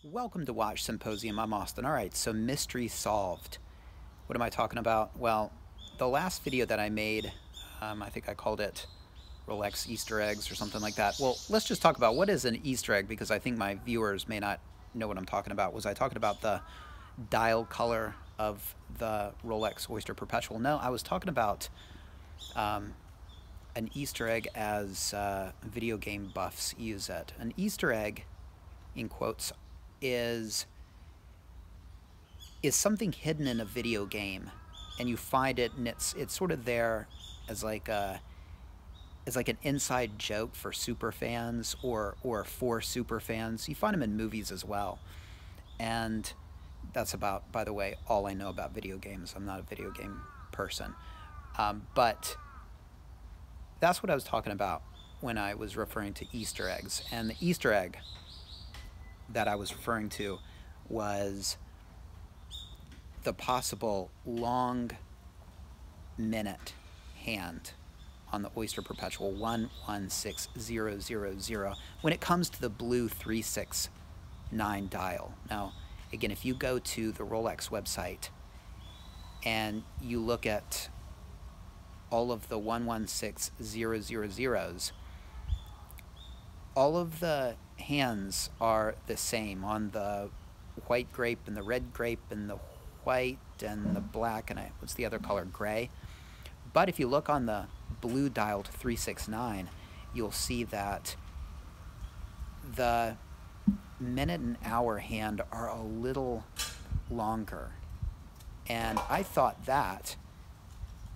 Welcome to Watch Symposium. I'm Austin. All right, so mystery solved. What am I talking about? Well, the last video that I made, I think I called it Rolex Easter eggs or something like that. Well, let's just talk about what is an Easter egg, because I think my viewers may not know what I'm talking about. Was I talking about the dial color of the Rolex Oyster Perpetual? No, I was talking about an Easter egg as video game buffs use it. An Easter egg, in quotes, is something hidden in a video game, and you find it, and it's sort of there as like an inside joke for super fans or for super fans. You find them in movies as well, and that's about, by the way, all I know about video games. I'm not a video game person, but that's what I was talking about when I was referring to Easter eggs. And the Easter egg that I was referring to was the possible long minute hand on the Oyster Perpetual 116000 when it comes to the blue 369 dial. Now, again, if you go to the Rolex website and you look at all of the 116000s, all of the hands are the same on the white grape and the red grape and the white and the black and what's the other color, gray. But if you look on the blue dialed 369, you'll see that the minute and hour hand are a little longer, and I thought that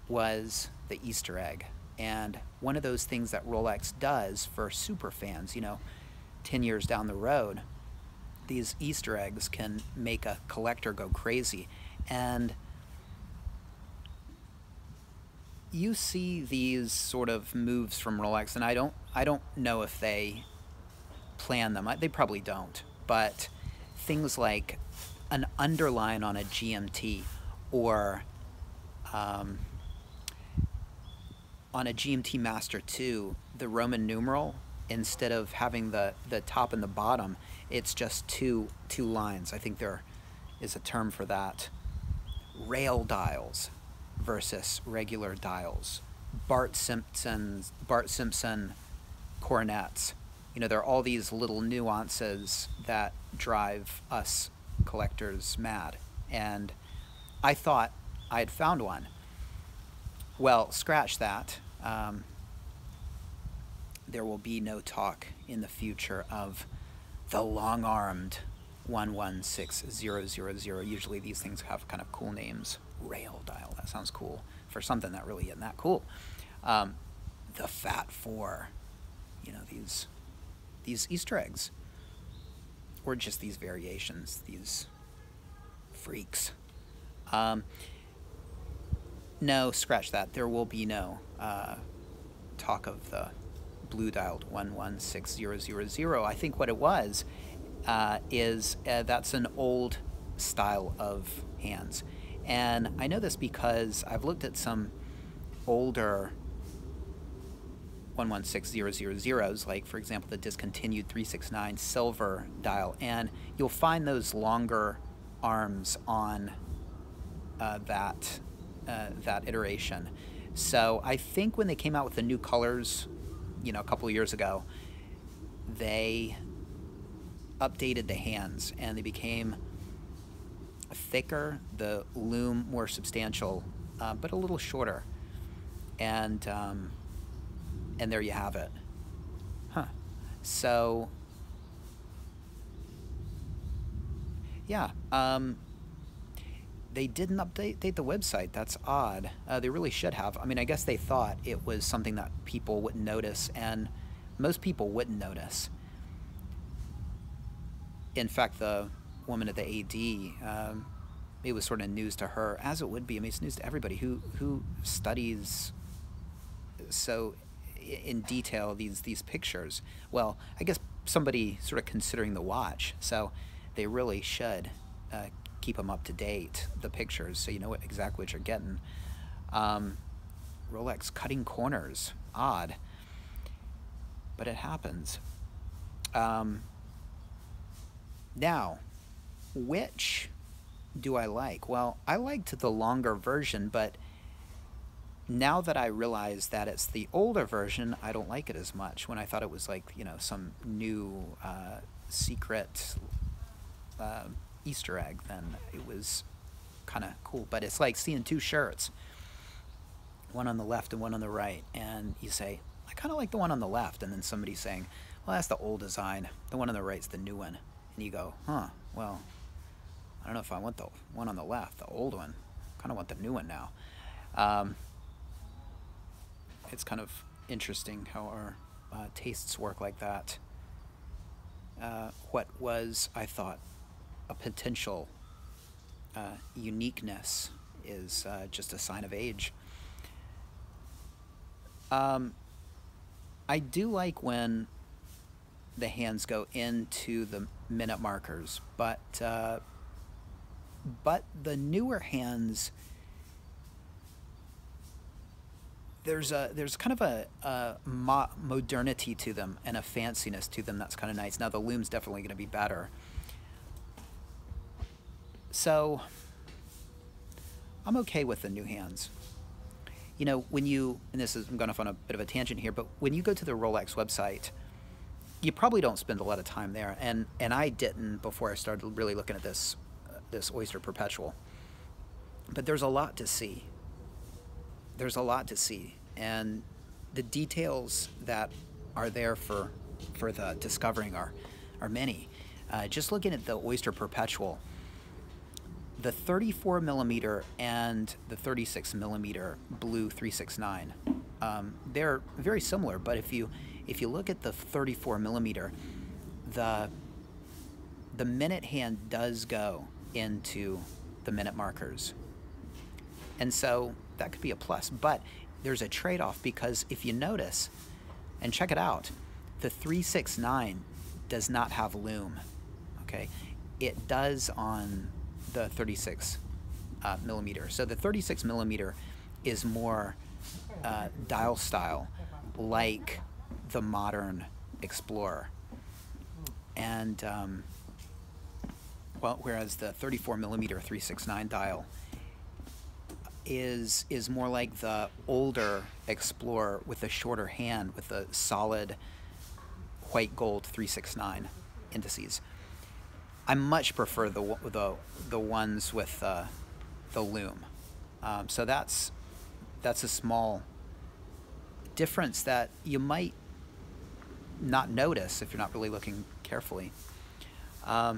was the Easter egg. And one of those things that Rolex does for super fans, 10 years down the road, these Easter eggs can make a collector go crazy. And you see these sort of moves from Rolex, and I don't know if they plan them. They probably don't. But things like an underline on a GMT, or on a GMT Master 2, the Roman numeral, instead of having the top and the bottom, it's just two lines. I think there is a term for that. Rail dials versus regular dials. Bart Simpson coronets. There are all these little nuances that drive us collectors mad. And I thought I had found one. Well, scratch that. There will be no talk in the future of the long-armed 116000. Usually these things have kind of cool names. Rail dial, that sounds cool for something that really isn't that cool. The Fat Four, these Easter eggs, or just these variations, these freaks. No, scratch that. There will be no talk of the blue dialed 116000. I think what it was is that's an old style of hands. And I know this because I've looked at some older 116000s, like, for example, the discontinued 369 silver dial, and you'll find those longer arms on that iteration. So I think when they came out with the new colors, a couple of years ago, they updated the hands and they became thicker, the lume more substantial, but a little shorter. And there you have it. So yeah. They didn't update the website. That's odd. They really should have. I mean, I guess they thought it was something that people wouldn't notice, and most people wouldn't notice. In fact, the woman at the AD, it was sort of news to her, as it would be. I mean, it's news to everybody who studies so in detail these pictures. Well, I guess somebody sort of considering the watch, so they really should keep them up to date, the pictures, so you know exactly what you're getting. Rolex cutting corners, odd, but it happens. Now, which do I like? Well, I liked the longer version, but now that I realize that it's the older version, I don't like it as much. When I thought it was like, some new secret uh, Easter egg, then it was kind of cool. But it's like seeing two shirts, one on the left and one on the right, and you say, I kind of like the one on the left, and then somebody saying, well, that's the old design. The one on the right's the new one. And you go, huh, well, I don't know if I want the one on the left, the old one. I kind of want the new one now. Um, it's kind of interesting how our tastes work like that. What was, I thought, a potential uniqueness is just a sign of age. Um, I do like when the hands go into the minute markers, but the newer hands, there's kind of a modernity to them and a fanciness to them that's kind of nice. Now the loom's definitely going to be better. So I'm okay with the new hands. When you, and this is, I'm going off on a bit of a tangent here, but when you go to the Rolex website, you probably don't spend a lot of time there, and I didn't before I started really looking at this Oyster Perpetual. But there's a lot to see. There's a lot to see, and the details that are there for the discovering are many. Just looking at the Oyster Perpetual, the 34 millimeter and the 36 millimeter blue 369, they're very similar. But if you look at the 34 millimeter, the minute hand does go into the minute markers, and so that could be a plus. But there's a trade-off, because if you notice, and check it out, the 369 does not have loom. Okay, it does on the 36 millimeter. So the 36 millimeter is more dial style, like the modern Explorer, and whereas the 34 millimeter 369 dial is more like the older Explorer with a shorter hand with a solid white gold 369 indices. I much prefer the ones with the loom. So that's a small difference that you might not notice if you're not really looking carefully. Yeah,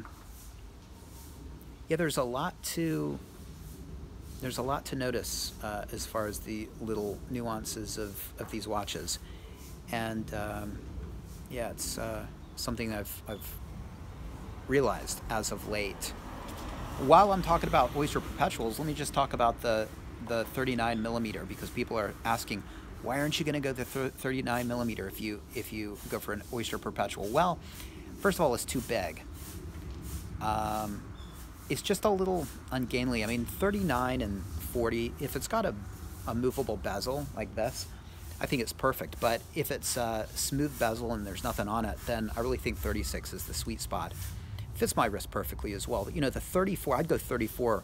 there's a lot to notice as far as the little nuances of these watches, and yeah, it's something I've realized as of late. While I'm talking about Oyster Perpetuals, let me just talk about the 39 millimeter, because people are asking, why aren't you going to go the 39 millimeter if you go for an Oyster Perpetual? Well, first of all, it's too big. It's just a little ungainly. I mean, 39 and 40, if it's got a movable bezel like this, I think it's perfect. But if it's a smooth bezel and there's nothing on it, then I really think 36 is the sweet spot. Fits my wrist perfectly as well. But, the 34, I'd go 34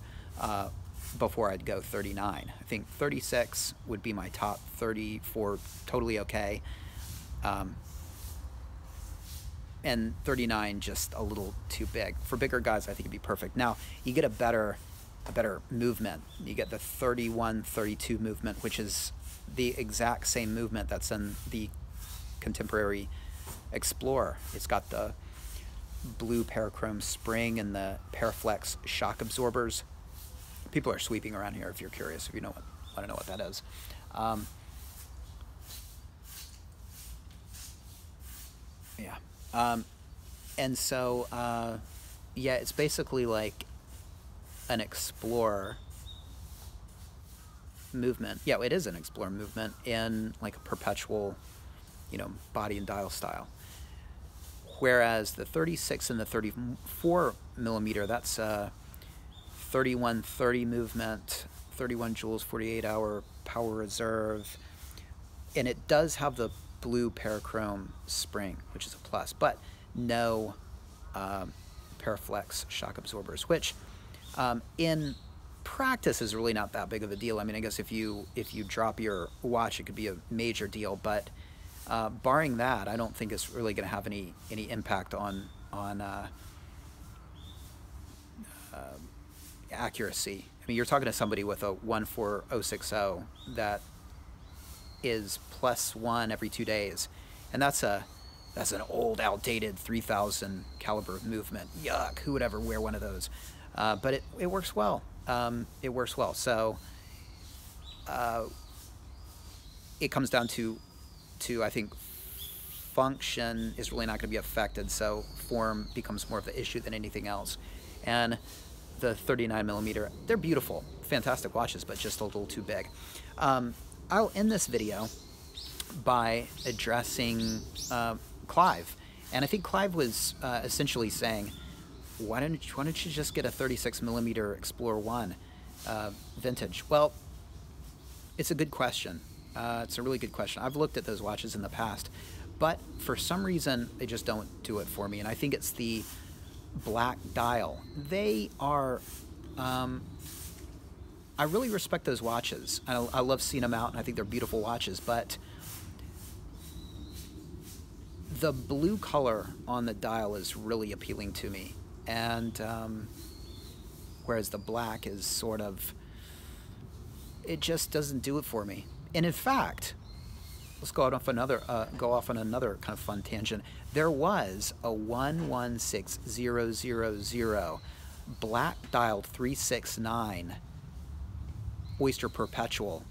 before I'd go 39. I think 36 would be my top. 34, totally okay. And 39 just a little too big. For bigger guys, I think it'd be perfect. Now, you get a better movement. You get the 31, 32 movement, which is the exact same movement that's in the contemporary Explorer. It's got the blue parachrome spring and the Paraflex shock absorbers. People are sweeping around here if you're curious, if you want to know what that is. Yeah. And so, yeah, it's basically like an Explorer movement. Yeah, it is an Explorer movement in like a perpetual, body and dial style. Whereas the 36 and the 34 millimeter, that's a 3130 movement, 31 joules, 48-hour power reserve, and it does have the blue parachrome spring, which is a plus, but no Paraflex shock absorbers, which in practice is really not that big of a deal. I mean, I guess if you drop your watch, it could be a major deal, but barring that, I don't think it's really going to have any impact on accuracy. I mean, you're talking to somebody with a 14060 that is +1 every 2 days, and that's an old, outdated 3000 caliber movement. Yuck! Who would ever wear one of those? But it works well. It works well. So it comes down to I think function is really not going to be affected. So form becomes more of the issue than anything else. And the 39mm, they're beautiful, fantastic watches, but just a little too big. I'll end this video by addressing Clive, and I think Clive was essentially saying, why don't you just get a 36mm Explorer 1 vintage? Well, it's a good question. It's a really good question. I've looked at those watches in the past, but for some reason they just don't do it for me, and I think it's the black dial. They are I really respect those watches. I love seeing them out, and I think they're beautiful watches, but the blue color on the dial is really appealing to me, and whereas the black is sort of, it just doesn't do it for me. And in fact, let's go off on another kind of fun tangent. There was a 116000 black dialed 369 Oyster Perpetual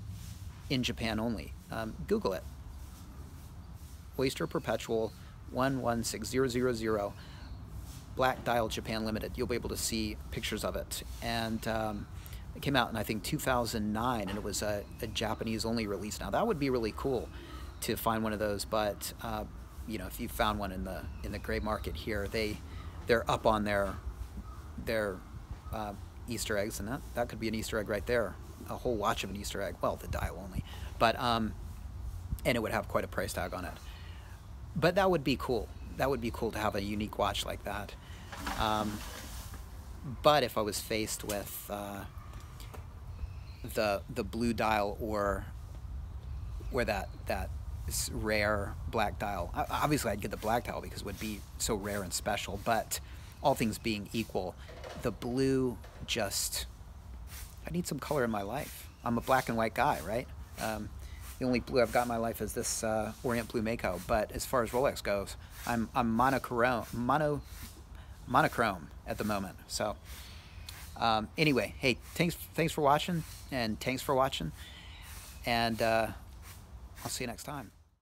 in Japan only. Google it. Oyster Perpetual 116000 black dial Japan Limited. You'll be able to see pictures of it. And it came out in, I think, 2009, and it was a Japanese only release. Now that would be really cool to find one of those, but you know, if you found one in the gray market here, they're up on their Easter eggs, and that could be an Easter egg right there, a whole watch of an Easter egg. Well, the dial only, but and it would have quite a price tag on it. But that would be cool. That would be cool to have a unique watch like that. But if I was faced with the blue dial or that rare black dial, obviously I'd get the black dial because it would be so rare and special, but all things being equal, the blue just, I need some color in my life. I'm a black and white guy, right? The only blue I've got in my life is this Orient Blue Mako, but as far as Rolex goes, I'm monochrome at the moment. So anyway, hey, thanks for watching, and I'll see you next time.